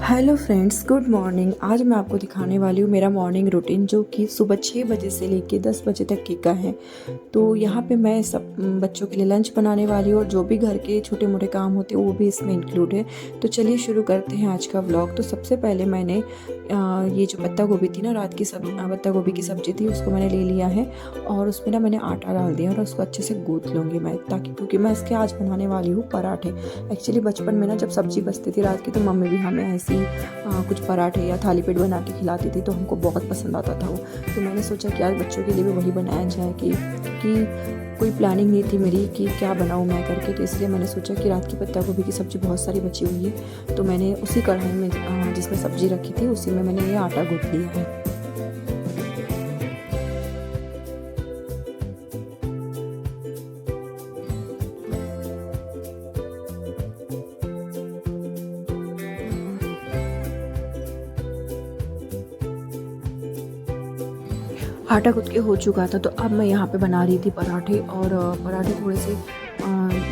Hello friends, good morning. आज मैं आपको दिखाने वाली हूँ मेरा मॉर्निंग रूटीन, जो कि सुबह 6 बजे से लेके 10 बजे तक का है। तो यहाँ पे मैं सब बच्चों के लिए लंच बनाने वाली हूँ और जो भी घर के छोटे मोटे काम होते हैं वो भी इसमें इंक्लूड है। तो चलिए शुरू करते हैं आज का व्लॉग। तो सबसे पहले मैंने ये जो पत्ता गोभी थी ना, रात की पत्ता गोभी की सब्ज़ी थी, उसको मैंने ले लिया है और उसमें ना मैंने आटा डाल दिया और उसको अच्छे से गूँथ लूँगी मैं, ताकि क्योंकि मैं इसके आज बनाने वाली हूँ पराठे। एक्चुअली बचपन में ना जब सब्ज़ी बचती थी रात की, तो मम्मी भी हमें ऐसी कुछ पराठे या थाली पीठ बना के खिलाती थी, तो हमको बहुत पसंद आता था वो। तो मैंने सोचा कि आज बच्चों के लिए भी वही बनाया जाए कि कोई प्लानिंग नहीं थी मेरी कि क्या बनाऊँ मैं करके। तो इसलिए मैंने सोचा कि रात की पत्ता गोभी की सब्ज़ी बहुत सारी बची हुई है, तो मैंने उसी कढ़ाई में जिसमें सब्ज़ी रखी थी उसी में मैंने ये आटा गूँथ लिया है। आटा गूँथ के हो चुका था, तो अब मैं यहाँ पे बना रही थी पराठे। और पराठे थोड़े से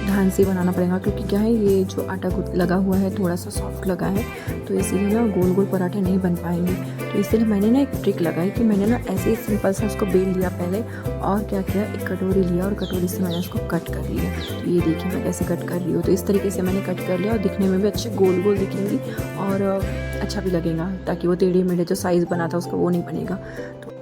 ध्यान से बनाना पड़ेगा, क्योंकि क्या है, ये जो आटा गूँथ लगा हुआ है थोड़ा सा सॉफ्ट लगा है, तो इसीलिए ना गोल गोल पराठे नहीं बन पाएंगे। तो इसलिए मैंने ना एक ट्रिक लगाई कि मैंने ना ऐसे ही सिंपल सा उसको बेल लिया पहले, और क्या किया, एक कटोरी लिया और कटोरी से मैंने उसको कट कर लिया। तो ये देखिए मैं कैसे कट कर रही हूँ। तो इस तरीके से मैंने कट कर लिया और दिखने में भी अच्छे गोल गोल दिखेंगी और अच्छा भी लगेगा, ताकि वो टेढ़े मेढ़े जो साइज़ बना था उसका वो नहीं बनेगा। तो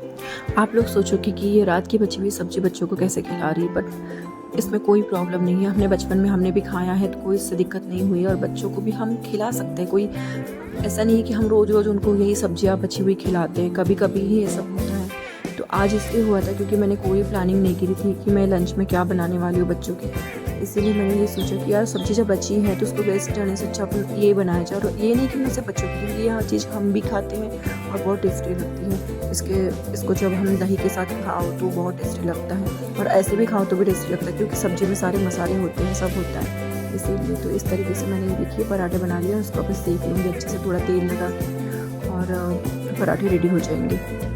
आप लोग सोचोगे कि ये रात की बची हुई सब्ज़ी बच्चों को कैसे खिला रही है, बट इसमें कोई प्रॉब्लम नहीं है। हमने बचपन में हमने भी खाया है, तो कोई इससे दिक्कत नहीं हुई और बच्चों को भी हम खिला सकते हैं। कोई ऐसा नहीं है कि हम रोज़ रोज़ उनको यही सब्जियां बची हुई खिलाते हैं, कभी कभी ही ये सब होता है। तो आज इसलिए हुआ था क्योंकि मैंने कोई प्लानिंग नहीं की थी कि मैं लंच में क्या बनाने वाली हूँ बच्चों के। इसीलिए मैंने ये सोचा कि यार सब्ज़ी जब बची है तो उसको वेस्ट करने से अच्छा अपन ये बनाया जाए। और ये नहीं कि मुझसे बच्चों के लिए, यह चीज़ हम भी खाते हैं और बहुत टेस्टी लगती है। इसको जब हम दही के साथ खाओ तो बहुत टेस्टी लगता है, और ऐसे भी खाओ तो भी टेस्टी लगता है, क्योंकि सब्ज़ी में सारे मसाले होते हैं, सब होता है इसीलिए। तो इस तरीके से मैंने ये देखिए पराठे बना लिए, उसको अभी सेक लूँगी अच्छे से, थोड़ा तेल लगा के, और पराठे रेडी हो जाएंगे।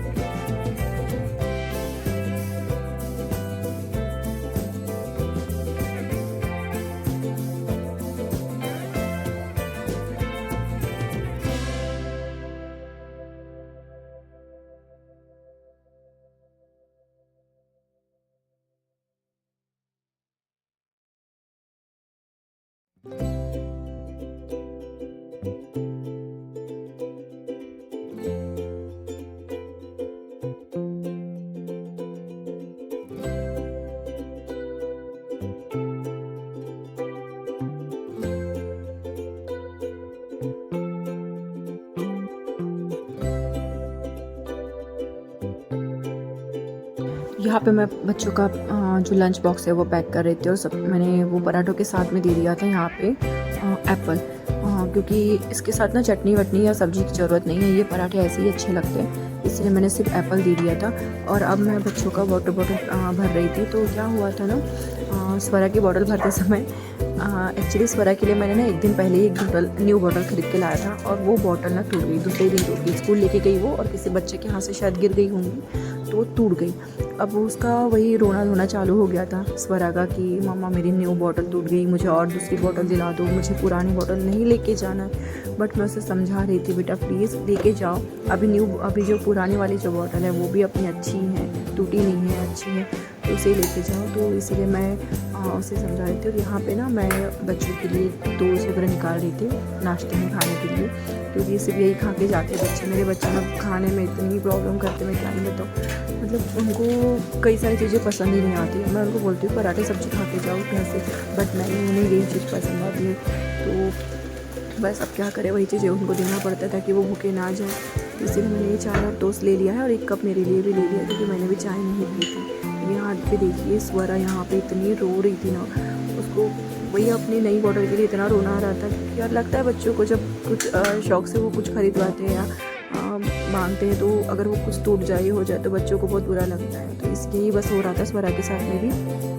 यहाँ पे मैं बच्चों का जो लंच बॉक्स है वो पैक कर रही थी, और सब मैंने वो पराठों के साथ में दे दिया था यहाँ पे एप्पल, क्योंकि इसके साथ ना चटनी वटनी या सब्ज़ी की ज़रूरत नहीं है, ये पराठे ऐसे ही अच्छे लगते हैं, इसलिए मैंने सिर्फ एप्पल दे दिया था। और अब मैं बच्चों का वाटर बॉटल भर रही थी। तो क्या हुआ था ना, स्वरा की बॉटल भरते समय एक्चुअली स्वरा के लिए मैंने ना एक दिन पहले ही एक न्यू बॉटल खरीद के लाया था, और वो बॉटल ना टूट गई, दूसरे दिन टूट गई। स्कूल लेके गई वो, और किसी बच्चे के हाथ से शायद गिर गई होंगी, तो वो टूट गई। अब उसका वही रोना धोना चालू हो गया था स्वरा का कि मम्मा मेरी न्यू बॉटल टूट गई, मुझे और दूसरी बॉटल दिला दो, मुझे पुरानी बॉटल नहीं लेके जाना है। बट मैं उसे समझा रही थी, बेटा प्लीज़ लेके जाओ, अभी जो पुरानी वाली जो बॉटल है वो भी अपनी अच्छी है, टूटी नहीं है, अच्छी है, तो उसे लेके जाओ। तो इसीलिए मैं उसे समझा रही थी। और यहाँ पे ना मैं बच्चों के लिए 2 वगैरह निकाल रही थी नाश्ते में खाने के लिए, क्योंकि ये सिर्फ यही खा के जाते हैं बच्चे। मेरे बच्चे ना खाने में इतनी प्रॉब्लम करते, मैं क्या नहीं बताऊँ, मतलब उनको कई सारी चीज़ें पसंद ही नहीं आती। मैं उनको बोलती हूँ पराठे सब्ज़ी खा के जाओ घर से, बट नहीं, उन्हें यही चीज़ पसंद आती है। तो बस अब क्या करें, वही चीज़ें उनको देना पड़ता है ताकि वो भूखे ना जाए। इसीलिए मैंने ये 4 टोस्ट ले लिया है, और 1 कप मेरे लिए भी ले लिया, क्योंकि मैंने भी चाय नहीं पी थी। यहाँ पे देखिए स्वरा यहाँ पे इतनी रो रही थी ना, उसको वही अपनी नई बॉटल के लिए इतना रोना आ रहा था। यार लगता है बच्चों को जब कुछ शौक से वो कुछ खरीदवाते हैं या मांगते हैं, तो अगर वो कुछ टूट जाए हो जाए तो बच्चों को बहुत बुरा लगता है। तो इसलिए ही बस हो रहा था स्वरा के साथ में भी।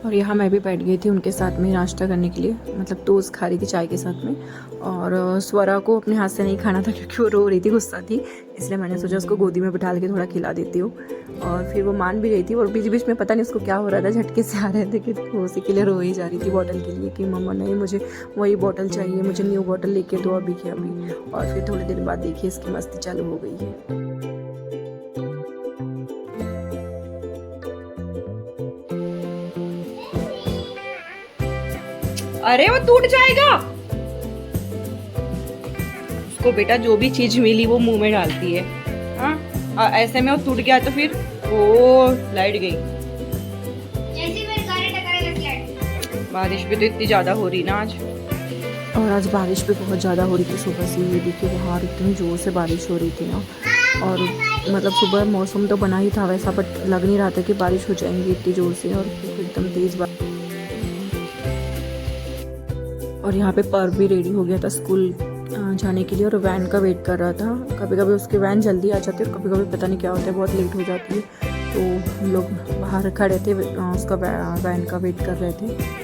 और यहाँ मैं भी बैठ गई थी उनके साथ में नाश्ता करने के लिए, मतलब टोस्ट खा रही थी चाय के साथ में। और स्वरा को अपने हाथ से नहीं खाना था क्योंकि वो रो रही थी, गुस्सा थी, इसलिए मैंने सोचा उसको गोदी में बिठा के थोड़ा खिला देती हूँ। और फिर वो मान भी रही थी, और बीच बीच में पता नहीं उसको क्या हो रहा था, झटके से आ रहे थे कि वो उसी के लिए रो ही जा रही थी बॉटल के लिए कि मम्मा नहीं, मुझे वही बॉटल चाहिए, मुझे न्यू बॉटल लेके दो अभी के अभी। और फिर थोड़ी देर बाद देखिए इसकी मस्ती चालू हो गई है। अरे वो टूट जाएगा। उसको बेटा जो भी चीज मिली वो मुंह में डालती है। हाँ, ऐसे में वो टूट गया तो फिर ओ लाइट गई। बारिश भी तो इतनी ज्यादा हो रही ना आज। और आज बारिश भी बहुत ज़्यादा हो रही थी सुबह से, ये देखिए बाहर इतनी ज़ोर से बारिश हो रही थी ना। और मतलब सुबह मौसम तो बना ही था वैसा, बट लग नहीं रहा था कि बारिश हो जाएंगी इतनी ज़ोर से, और एकदम तेज़ बारिश। और यहाँ पे पर्व भी रेडी हो गया था स्कूल जाने के लिए, और वैन का वेट कर रहा था। कभी कभी उसकी वैन जल्दी आ जाती है और कभी कभी पता नहीं क्या होता है, बहुत लेट हो जाती है। तो हम लोग बाहर खड़े थे, उसका वैन का वेट कर रहे थे।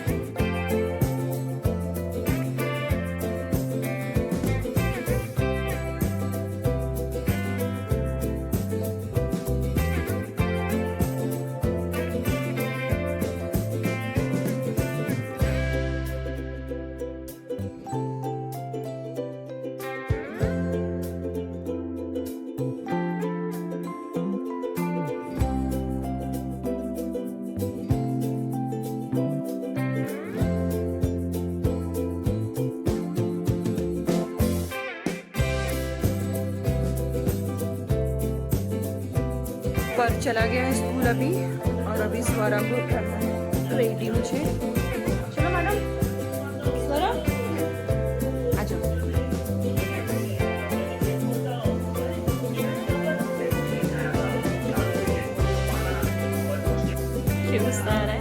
पर चला गया है स्कूल अभी, और अभी स्वरा को करना है रेडी मुझे। चलो मैडम, स्वरा आ जाओ। फिर गुस्सा आ रहा है,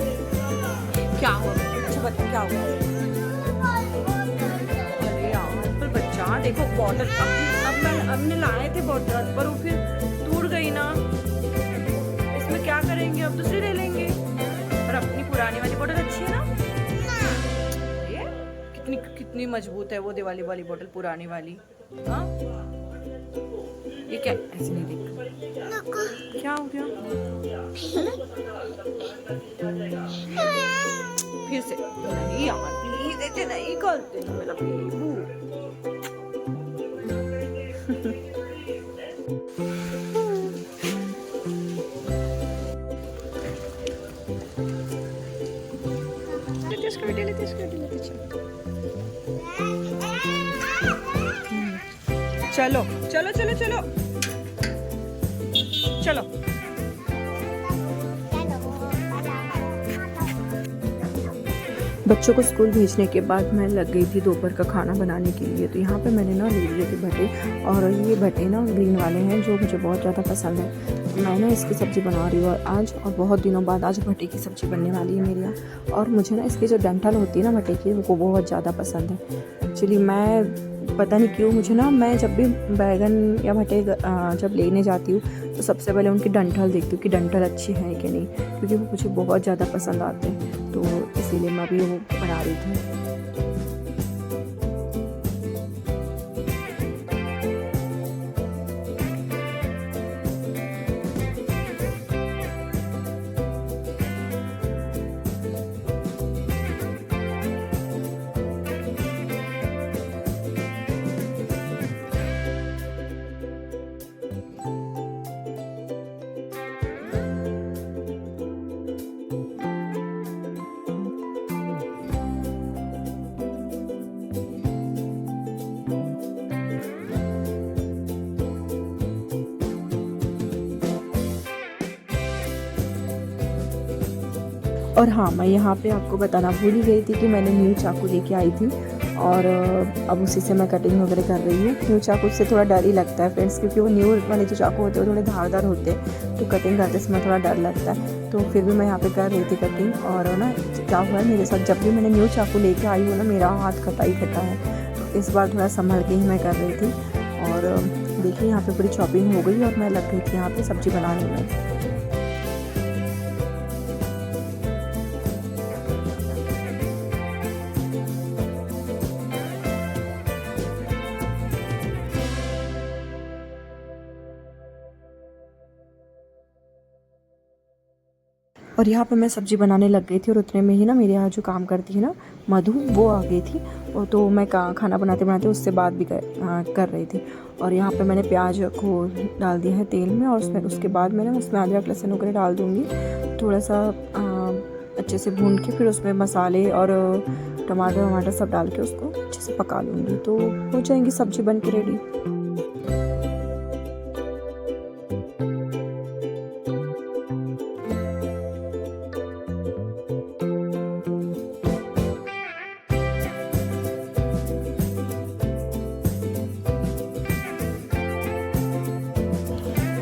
क्या हुआ? अच्छा बता क्या हुआ? अरे यार पर बच्चा देखो बॉटल अब हमने लाए थे बॉटल, पर वो फिर टूट गई ना। इसमें क्या करेंगे, अब दूसरी ले लेंगे। और अपनी पुरानी वाली बोतल अच्छी है ना? ये कितनी कितनी मजबूत है वो दिवाली वाली बोतल, पुरानी वाली। हाँ ये क्या ऐसे नहीं देख, क्या हो गया? फिर से नहीं यार प्लीज, ऐसे नहीं करते ना मेरा बेबू। चलो चलो चलो चलो चलो। बच्चों को स्कूल भेजने के बाद मैं लग गई थी दोपहर का खाना बनाने के लिए। तो यहाँ पे मैंने ना ले लिए थे भटे, और ये भटे ना ग्रीन वाले हैं जो मुझे बहुत ज़्यादा पसंद है। मैं ना इसकी सब्ज़ी बना रही हूँ आज, और बहुत दिनों बाद आज भटे की सब्ज़ी बनने वाली है मेरे यहाँ। और मुझे ना इसकी जो डंठल होती है ना भटे की, वो बहुत ज़्यादा पसंद है। एक्चुअली मैं पता नहीं क्यों, मुझे ना मैं जब भी बैगन या भटे जब लेने जाती हूँ तो सबसे पहले उनकी डंठल देखती हूँ कि डंठल अच्छी है कि नहीं, क्योंकि वो मुझे बहुत ज़्यादा पसंद आते हैं। तो इसीलिए मैं अभी वो बना रही थी। और हाँ, मैं यहाँ पे आपको बताना भूल ही गई थी कि मैंने न्यू चाकू लेके आई थी, और अब उसी से मैं कटिंग वगैरह कर रही हूँ। न्यू चाकू से थोड़ा डर ही लगता है फ्रेंड्स, क्योंकि वो न्यू वाले जो चाकू होते हैं वो थोड़े धारदार होते हैं, तो कटिंग करते समय थोड़ा डर लगता है। तो फिर भी मैं यहाँ पे कर रही थी कटिंग। और ना क्या हुआ है मेरे साथ, जब भी मैंने न्यू चाकू लेके आई हूँ ना, मेरा हाथ कटा ही कटा है। तो इस बार थोड़ा संभल के ही मैं कर रही थी। और देखिए यहाँ पे पूरी चॉपिंग हो गई, और मैं लग गई थी यहाँ पे सब्ज़ी बनाने में। और यहाँ पे मैं सब्ज़ी बनाने लग गई थी और उतने में ही ना मेरे यहाँ जो काम करती है ना मधु, वो आ गई थी। और तो मैं खाना बनाते बनाते उससे बात भी कर रही थी। और यहाँ पे मैंने प्याज को डाल दिया है तेल में, और उसके बाद मैं ना उसमें अदरक लहसुन वगैरह डाल दूँगी, थोड़ा सा अच्छे से भून के फिर उसमें मसाले और टमाटर वमाटर सब डाल के उसको अच्छे से पका लूँगी, तो हो जाएंगी सब्ज़ी बन के रेडी।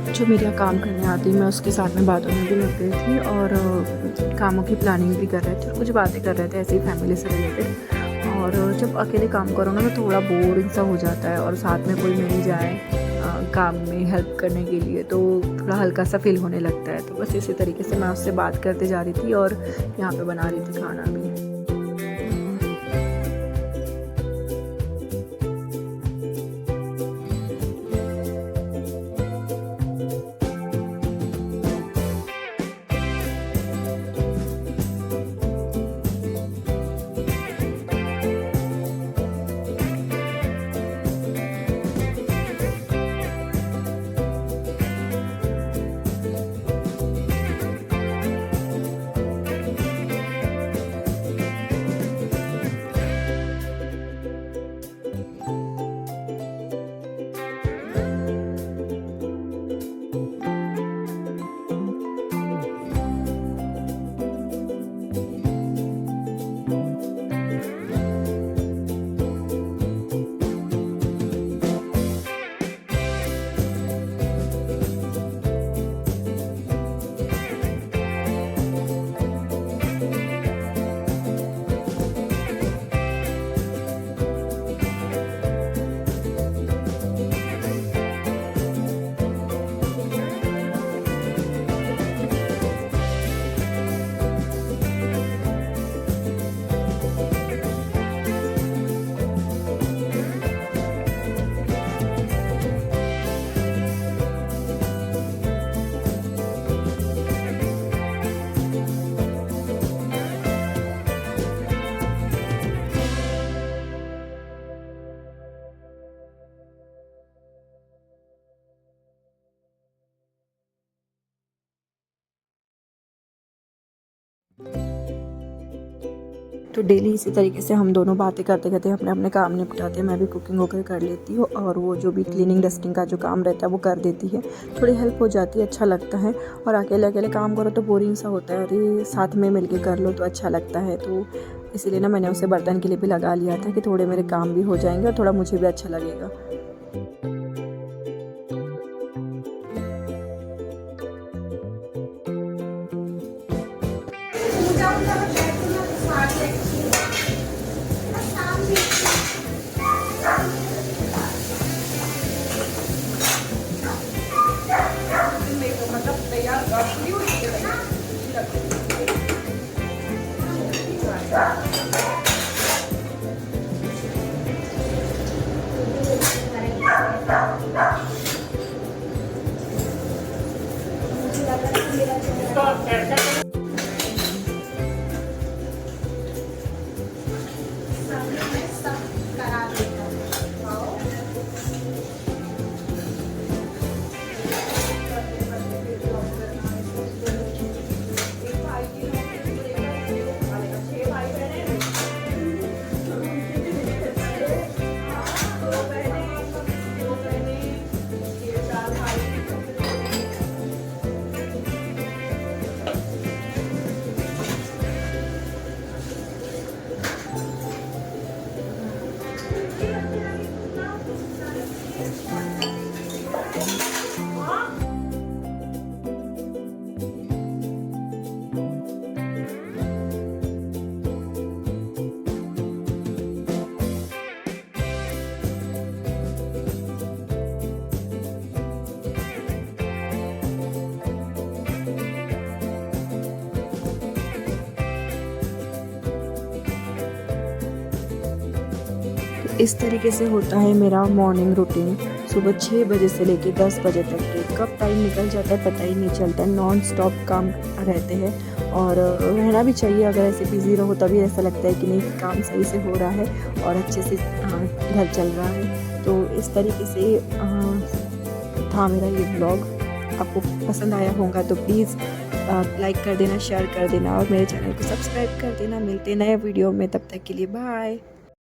जो मेरे यहाँ काम करने आती मैं उसके साथ में बातों में भी लग गई थी, और कामों की प्लानिंग भी कर रहे थे और कुछ बातें कर रहे थे ऐसे ही फैमिली से रिलेटेड। और जब अकेले काम करो ना तो थोड़ा बोरिंग सा हो जाता है, और साथ में कोई मिल जाए काम में हेल्प करने के लिए तो थोड़ा हल्का सा फील होने लगता है। तो बस इसी तरीके से मैं उससे बात करते जा रही थी और यहाँ पे बना रही थी खाना भी। तो डेली इसी तरीके से हम दोनों बातें करते करते अपने अपने काम निपटाते हैं। मैं भी कुकिंग वगैरह कर लेती हूँ, और वो जो भी क्लीनिंग डस्टिंग का जो काम रहता है वो कर देती है। थोड़ी हेल्प हो जाती है, अच्छा लगता है। और अकेले अकेले काम करो तो बोरिंग सा होता है, और ये साथ में मिलके कर लो तो अच्छा लगता है। तो इसीलिए ना मैंने उसे बर्तन के लिए भी लगा लिया था कि थोड़े मेरे काम भी हो जाएंगे और थोड़ा मुझे भी अच्छा लगेगा। इस तरीके से होता है मेरा मॉर्निंग रूटीन। सुबह 6 बजे से लेके 10 बजे तक के कब टाइम निकल जाता है पता ही नहीं चलता, नॉन स्टॉप काम रहते हैं। और रहना भी चाहिए, अगर ऐसे बिज़ी रहो तभी ऐसा लगता है कि नहीं काम सही से हो रहा है और अच्छे से घर चल रहा है। तो इस तरीके से था मेरा ये ब्लॉग। आपको पसंद आया होगा तो प्लीज़ लाइक कर देना, शेयर कर देना और मेरे चैनल को सब्सक्राइब कर देना। मिलते हैं नए वीडियो में, तब तक के लिए बाय।